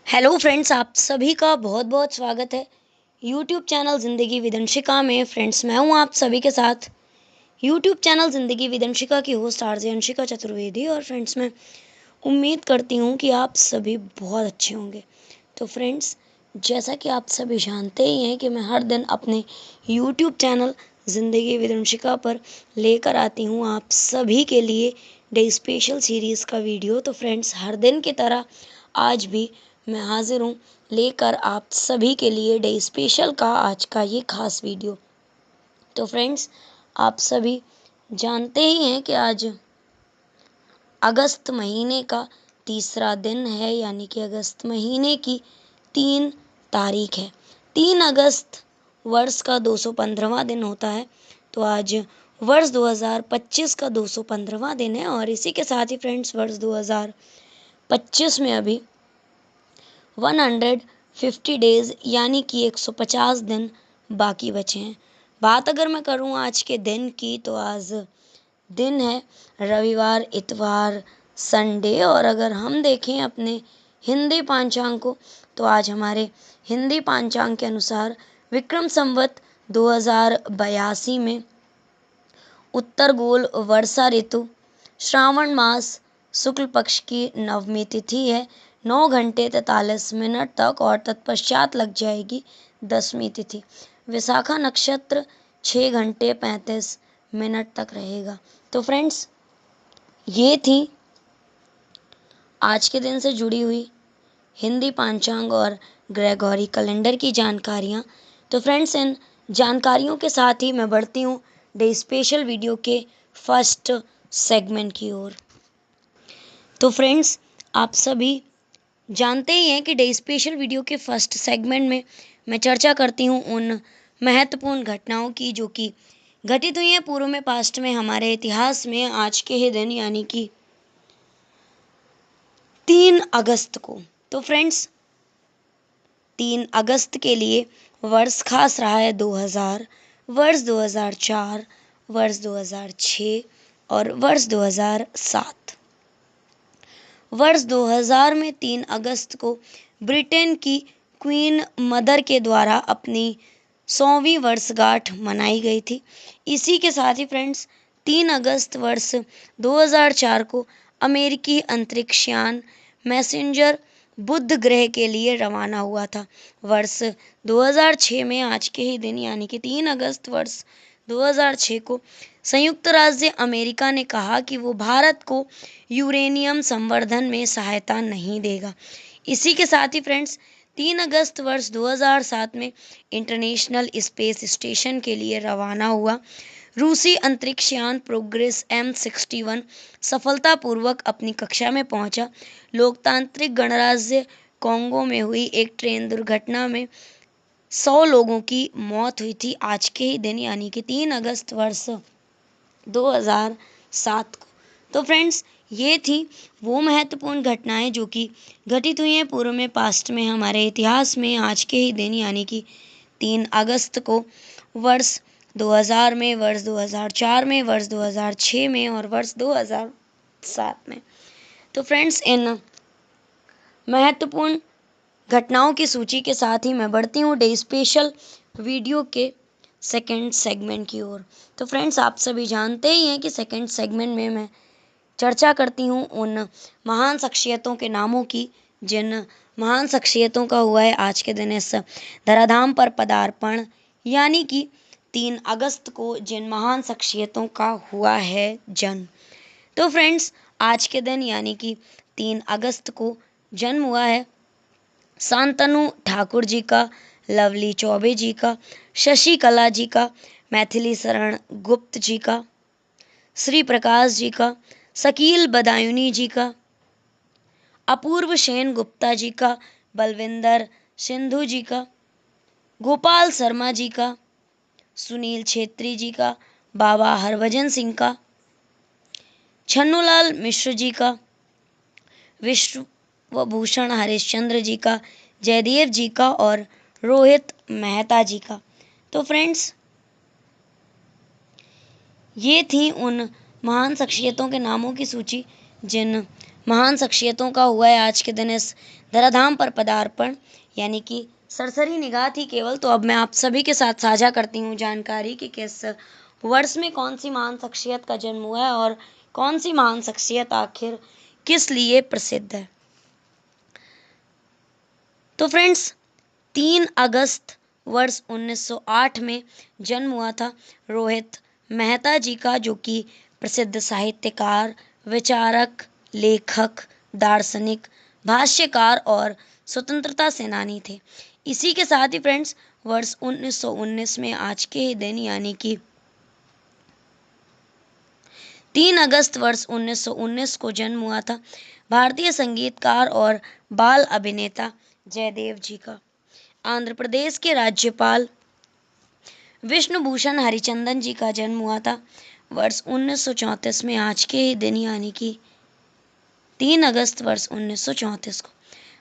Hello friends, आप सभी का बहुत बहुत स्वागत है YouTube channel Zindagi with Anshika में। फ्रेंड्स, मैं हूं आप सभी के साथ YouTube channel Zindagi with Anshika की होस्ट आरजे अंशिका चतुर्वेदी। और फ्रेंड्स, मैं उम्मीद करती हूं कि आप सभी बहुत अच्छे होंगे। तो फ्रेंड्स, जैसा कि आप सभी जानते ही हैं कि मैं हर दिन अपने YouTube channel Zindagi with Anshika पर लेकर आती हूं आप सभी के लिए डे स्पेशल सीरीज़ का वीडियो। तो फ्रेंड्स, हर दिन की तरह आज भी मैं हाजिर हूँ लेकर आप सभी के लिए डे स्पेशल का आज का ये खास वीडियो। तो फ्रेंड्स, आप सभी जानते ही हैं कि आज अगस्त महीने का तीसरा दिन है, यानी कि अगस्त महीने की 3 तारीख है। 3 अगस्त वर्ष का 215वां दिन होता है। तो आज वर्ष 2025 का 215वां दिन है। और इसी के साथ ही फ्रेंड्स, वर्ष 2025 में अभी 150 डेज यानी कि 150 दिन बाकी बचे हैं। बात अगर मैं करूं आज के दिन की, तो आज दिन है रविवार, इतवार, संडे। और अगर हम देखें अपने हिंदी पांचांग को, तो आज हमारे हिंदी पांचांग के अनुसार विक्रम संवत 2082 में उत्तर गोल वर्षा ऋतु, श्रावण मास, शुक्ल पक्ष की नवमी तिथि है 9 घंटे 43 मिनट तक, और तत्पश्चात लग जाएगी 10वीं तिथि। विशाखा नक्षत्र 6 घंटे 35 मिनट तक रहेगा। तो फ्रेंड्स, ये थी आज के दिन से जुड़ी हुई हिंदी पांचांग और ग्रेगोरी कैलेंडर की जानकारियाँ। तो फ्रेंड्स, इन जानकारियों के साथ ही मैं बढ़ती हूँ डे स्पेशल वीडियो के फर्स्ट सेगमेंट की ओर। तो फ्रेंड्स, आप सभी जानते ही हैं कि डे स्पेशल वीडियो के फर्स्ट सेगमेंट में मैं चर्चा करती हूँ उन महत्वपूर्ण घटनाओं की जो कि घटित हुई हैं पूर्व में, पास्ट में, हमारे इतिहास में आज के ही दिन यानी कि 3 अगस्त को। तो फ्रेंड्स, 3 अगस्त के लिए वर्ष खास रहा है 2000, वर्ष 2004, वर्ष 2006 और वर्ष 2007। वर्ष 2000 में 3 अगस्त को ब्रिटेन की क्वीन मदर के द्वारा अपनी 100वीं वर्षगांठ मनाई गई थी। इसी के साथ ही फ्रेंड्स, 3 अगस्त वर्ष 2004 को अमेरिकी अंतरिक्षयान मैसेंजर बुध ग्रह के लिए रवाना हुआ था। वर्ष 2006 में आज के ही दिन यानी कि 3 अगस्त वर्ष 2006 को संयुक्त राज्य अमेरिका ने कहा कि वो भारत को यूरेनियम संवर्धन में सहायता नहीं देगा। इसी के साथ ही फ्रेंड्स, 3 अगस्त वर्ष 2007 में इंटरनेशनल स्पेस स्टेशन के लिए रवाना हुआ रूसी अंतरिक्षयान प्रोग्रेस M61 सफलतापूर्वक अपनी कक्षा में पहुंचा। लोकतांत्रिक गणराज्य कोंगो में हुई एक ट्रेन दुर्घटना में 100 लोगों की मौत हुई थी आज के ही दिन यानी कि 3 अगस्त वर्ष 2007 को। तो फ्रेंड्स, ये थी वो महत्वपूर्ण घटनाएं जो कि घटित हुई हैं पूर्व में, पास्ट में, हमारे इतिहास में आज के ही दिन यानी कि 3 अगस्त को वर्ष 2000 में, वर्ष 2004 में, वर्ष 2006 में और वर्ष 2007 में। तो फ्रेंड्स, इन महत्वपूर्ण घटनाओं की सूची के साथ ही मैं बढ़ती हूँ डे स्पेशल वीडियो के सेकंड सेगमेंट की ओर। तो फ्रेंड्स, आप सभी जानते ही हैं कि सेकंड सेगमेंट में मैं चर्चा करती हूँ उन महान शख्सियतों के नामों की जिन महान शख्सियतों का हुआ है आज के दिन इस धराधाम पर पदार्पण, यानी कि 3 अगस्त को जिन महान शख्सियतों का हुआ है जन्म। तो फ्रेंड्स, आज के दिन यानी कि 3 अगस्त को जन्म हुआ है शांतनु ठाकुर जी का, लवली चौबे जी का, शशि कला जी का, मैथिली शरण गुप्त जी का, श्री प्रकाश जी का, शकील बदायूनी जी का, अपूर्व सेन गुप्ता जी का, बलविंदर सिंधु जी का, गोपाल शर्मा जी का, सुनील छेत्री जी का, बाबा हरभजन सिंह का, छन्नूलाल मिश्र जी का, विश्वभूषण हरिश्चंद्र जी का, जयदेव जी का और रोहित मेहता जी का। तो फ्रेंड्स, ये थी उन महान शख्सियतों के नामों की सूची जिन महान शख्सियतों का हुआ है आज के दिन इस धराधाम पर पदार्पण, यानी कि सरसरी निगाह थी केवल। तो अब मैं आप सभी के साथ साझा करती हूँ जानकारी कि किस वर्ष में कौन सी महान शख्सियत का जन्म हुआ है और कौन सी महान शख्सियत आखिर किस लिए प्रसिद्ध है। तो फ्रेंड्स, 3 अगस्त वर्ष 1908 में जन्म हुआ था रोहित मेहता जी का, जो कि प्रसिद्ध साहित्यकार, विचारक, लेखक, दार्शनिक, भाष्यकार और स्वतंत्रता सेनानी थे। इसी के साथ ही फ्रेंड्स, वर्ष 1919 में आज के ही दिन यानी कि 3 अगस्त वर्ष 1919 को जन्म हुआ था भारतीय संगीतकार और बाल अभिनेता जयदेव जी का। आंध्र प्रदेश के राज्यपाल विष्णुभूषण हरिचंदन जी का जन्म हुआ था वर्ष 1934 में आज के ही दिन यानी कि 3 अगस्त वर्ष 1934 को।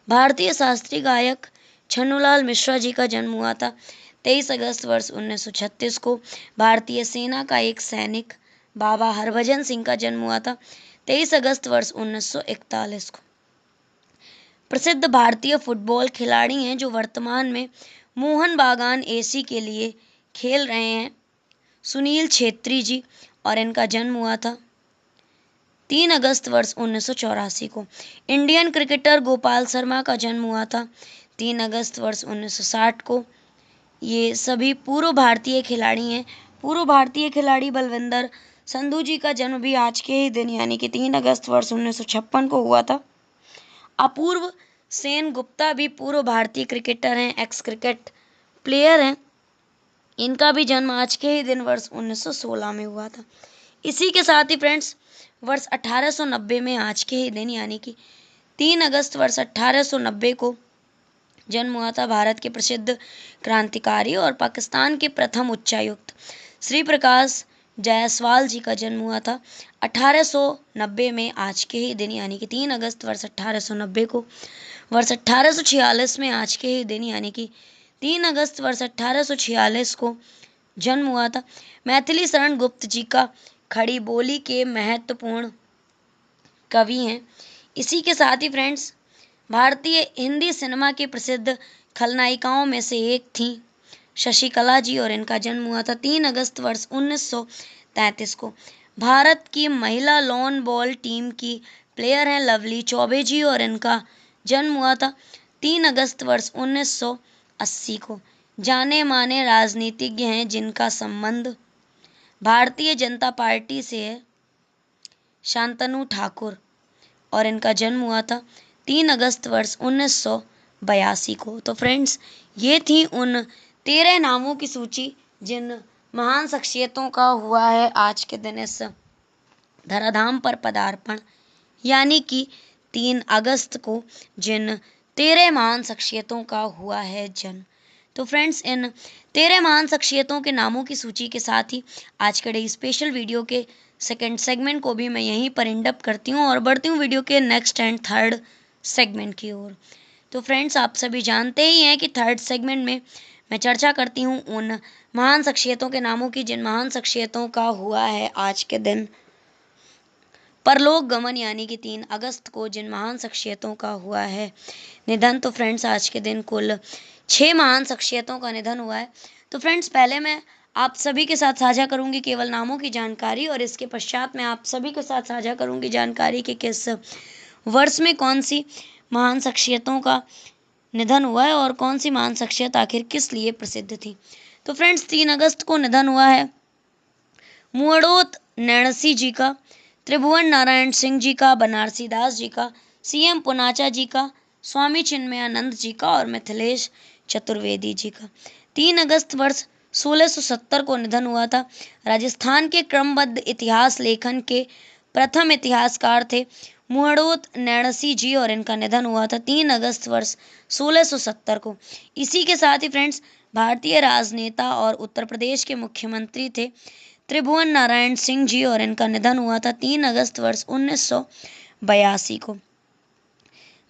भारतीय शास्त्रीय गायक छन्नूलाल मिश्रा जी का जन्म हुआ था 23 अगस्त वर्ष 1936 को। भारतीय सेना का एक सैनिक बाबा हरभजन सिंह का जन्म हुआ था 23 अगस्त वर्ष 1941 को। प्रसिद्ध भारतीय फुटबॉल खिलाड़ी हैं जो वर्तमान में मोहन बागान एसी के लिए खेल रहे हैं, सुनील छेत्री जी, और इनका जन्म हुआ था 3 अगस्त वर्ष 1984 को। इंडियन क्रिकेटर गोपाल शर्मा का जन्म हुआ था 3 अगस्त वर्ष 1960 को। ये सभी पूर्व भारतीय खिलाड़ी हैं। पूर्व भारतीय खिलाड़ी बलविंदर संधू जी का जन्म भी आज के ही दिन यानी कि 3 अगस्त वर्ष 1956 को हुआ था। अपूर्व सेन गुप्ता भी पूर्व भारतीय क्रिकेटर हैं, एक्स क्रिकेट प्लेयर हैं। इनका भी जन्म आज के ही दिन वर्ष 1916 में हुआ था। इसी के साथ ही फ्रेंड्स, वर्ष 1890 में आज के ही दिन यानी कि 3 अगस्त वर्ष 1890 को जन्म हुआ था भारत के प्रसिद्ध क्रांतिकारी और पाकिस्तान के प्रथम उच्चायुक्त श्री प्रकाश जायसवाल जी का जन्म हुआ था 1890 में आज के ही दिन यानी कि 3 अगस्त वर्ष 1890 को। वर्ष 1846 में आज के ही दिन यानी कि 3 अगस्त वर्ष 1846 को जन्म हुआ था मैथिली शरण गुप्त जी का, खड़ी बोली के महत्वपूर्ण कवि हैं। इसी के साथ ही फ्रेंड्स, भारतीय हिंदी सिनेमा की प्रसिद्ध खलनायिकाओं में से एक थी शशिकला जी, और इनका जन्म हुआ था 3 अगस्त वर्ष 1933 को। भारत की महिला लॉन बॉल टीम की प्लेयर हैं लवली चौबे जी, और इनका जन्म हुआ था 3 अगस्त वर्ष 1980 को। जाने माने राजनीतिज्ञ हैं जिनका संबंध भारतीय जनता पार्टी से है, शांतनु ठाकुर, और इनका जन्म हुआ था 3 अगस्त वर्ष 1982 को। तो फ्रेंड्स, ये थी उन 13 नामों की सूची जिन महान शख्सियतों का हुआ है आज के दिन इस धराधाम पर पदार्पण, यानी कि 3 अगस्त को जिन 13 महान शख्सियतों का हुआ है जन्म। तो फ्रेंड्स, इन 13 महान शख्सियतों के नामों की सूची के साथ ही आज के स्पेशल वीडियो के सेकंड सेगमेंट को भी मैं यहीं पर एंड अप करती हूँ और बढ़ती हूँ वीडियो के नेक्स्ट एंड थर्ड सेगमेंट की ओर। तो फ्रेंड्स, आप सभी जानते ही हैं कि थर्ड सेगमेंट में मैं चर्चा करती हूँ उन महान शख्सियतों के नामों की जिन महान शख्सियतों का हुआ है आज के दिन परलोक गमन, यानी कि 3 अगस्त को जिन महान शख्सियतों का हुआ है निधन। तो फ्रेंड्स, आज के दिन कुल 6 महान शख्सियतों का निधन हुआ है। तो फ्रेंड्स, पहले मैं आप सभी के साथ साझा करूंगी केवल नामों की जानकारी, और इसके पश्चात मैं आप सभी के साथ साझा करूंगी जानकारी कि किस वर्ष में कौन सी महान शख्सियतों का निधन हुआ है और कौन सी महान शख्सियत आखिर किस लिए प्रसिद्ध थी। तो फ्रेंड्स, 3 अगस्त को निधन हुआ है मुअड़ोत नैणसी जी का, त्रिभुवन नारायण सिंह जी का, बनारसी दास जी का, सीएम पुनाचा जी का, स्वामी चिन्मयानंद जी का और मिथिलेश चतुर्वेदी जी का। 3 अगस्त वर्ष 1670 को निधन हुआ था राजस्थान के क्रमबद्ध इतिहास लेखन के प्रथम इतिहासकार थे मुअड़ोत नैणसी जी, और इनका निधन हुआ था 3 अगस्त वर्ष 1670 को। इसी के साथ ही फ्रेंड्स, भारतीय राजनेता और उत्तर प्रदेश के मुख्यमंत्री थे त्रिभुवन नारायण सिंह जी, और इनका निधन हुआ था 3 अगस्त वर्ष 1982 को।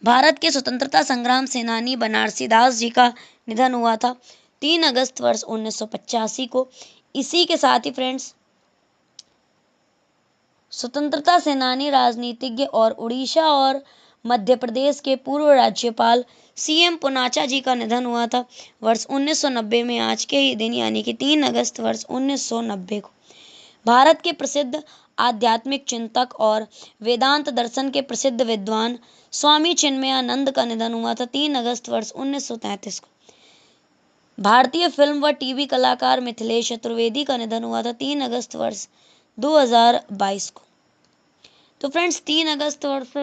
भारत के स्वतंत्रता संग्राम सेनानी बनारसी दास जी का निधन हुआ था 3 अगस्त वर्ष 1985 को। इसी के साथ ही फ्रेंड्स, स्वतंत्रता सेनानी, राजनीतिज्ञ और उड़ीसा और मध्य प्रदेश के पूर्व राज्यपाल सीएम पूनाचा जी का निधन हुआ था वर्ष 1990 में आज के ही दिन यानी कि 3 अगस्त वर्ष 1990 को। भारत के प्रसिद्ध आध्यात्मिक चिंतक और वेदांत दर्शन के प्रसिद्ध विद्वान स्वामी चिन्मयानंद का निधन हुआ था 3 अगस्त वर्ष 1933 को। भारतीय फिल्म व टीवी कलाकार मिथिलेश चतुर्वेदी का निधन हुआ था 3 अगस्त वर्ष 2022 को। तो फ्रेंड्स 3 अगस्त वर्ष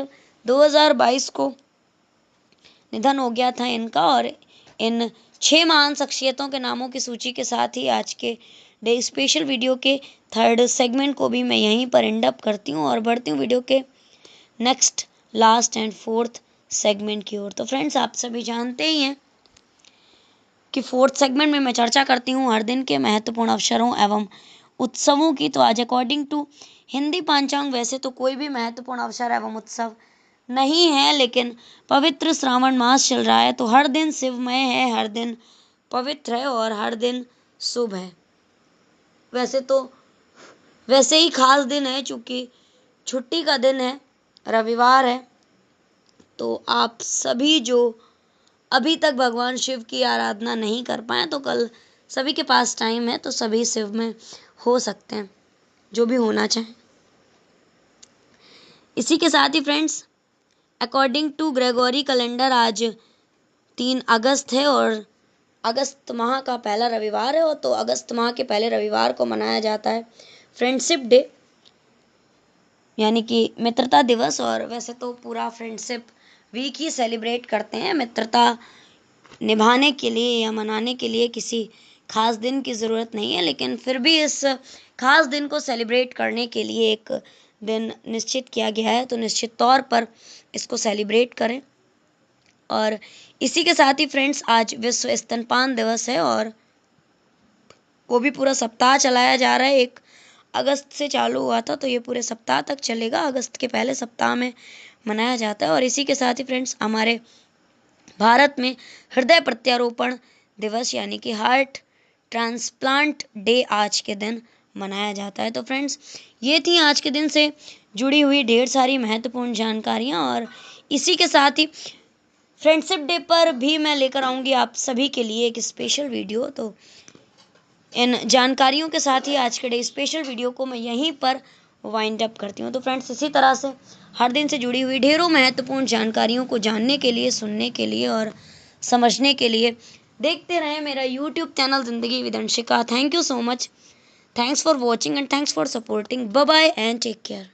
2022 को निधन हो गया था इनका। और इन 6 महान शख्सियतों के नामों की सूची के साथ ही आज के डे स्पेशल वीडियो के 3rd सेगमेंट को भी मैं यहीं पर एंड अप करती हूँ और बढ़ती हूँ वीडियो के next, last and 4th segment की ओर। तो फ्रेंड्स आप सभी जानते ही हैं कि 4th सेगमेंट में मैं चर्चा करती हूँ हर दिन के महत्वपूर्ण अवसरों एवं उत्सवों की। तो आज अकॉर्डिंग टू हिंदी पंचांग वैसे तो कोई भी महत्वपूर्ण अवसर एवं उत्सव नहीं है, लेकिन पवित्र श्रावण मास चल रहा है तो हर दिन शिवमय है, हर दिन पवित्र है और हर दिन शुभ है। वैसे ही खास दिन है, चूंकि छुट्टी का दिन है, रविवार है। तो आप सभी जो अभी तक भगवान शिव की आराधना नहीं कर पाए तो कल सभी के पास टाइम है तो सभी शिव में हो सकते हैं, जो भी होना चाहे। इसी के साथ ही friends according to Gregorian calendar आज 3 अगस्त है और अगस्त माह का पहला रविवार है। और तो अगस्त माह के पहले रविवार को मनाया जाता है फ्रेंडशिप डे यानी कि मित्रता दिवस। और वैसे तो पूरा फ्रेंडशिप वीक ही सेलिब्रेट करते हैं। मित्रता निभाने के लिए या मनाने के लिए किसी खास दिन की ज़रूरत नहीं है, लेकिन फिर भी इस खास दिन को सेलिब्रेट करने के लिए एक दिन निश्चित किया गया है, तो निश्चित तौर पर इसको सेलिब्रेट करें। और इसी के साथ ही फ्रेंड्स आज विश्व स्तनपान दिवस है और वो भी पूरा सप्ताह चलाया जा रहा है। 1 अगस्त से चालू हुआ था तो ये पूरे सप्ताह तक चलेगा, अगस्त के पहले सप्ताह में मनाया जाता है। और इसी के साथ ही फ्रेंड्स हमारे भारत में हृदय प्रत्यारोपण दिवस यानी कि हार्ट ट्रांसप्लांट डे आज के दिन मनाया जाता है। तो फ्रेंड्स ये थी आज के दिन से जुड़ी हुई ढेर सारी महत्वपूर्ण जानकारियाँ। और इसी के साथ ही फ्रेंडशिप डे पर भी मैं लेकर आऊँगी आप सभी के लिए एक स्पेशल वीडियो। तो इन जानकारियों के साथ ही आज के डे स्पेशल वीडियो को मैं यहीं पर वाइंड अप करती हूँ। तो फ्रेंड्स इसी तरह से हर दिन से जुड़ी हुई ढेरों महत्वपूर्ण जानकारियों को जानने के लिए, सुनने के लिए और समझने के लिए देखते रहें मेरा YouTube channel Zindagi with Anshika. Thank you so much, thanks for watching and thanks for supporting. Bye bye and take care.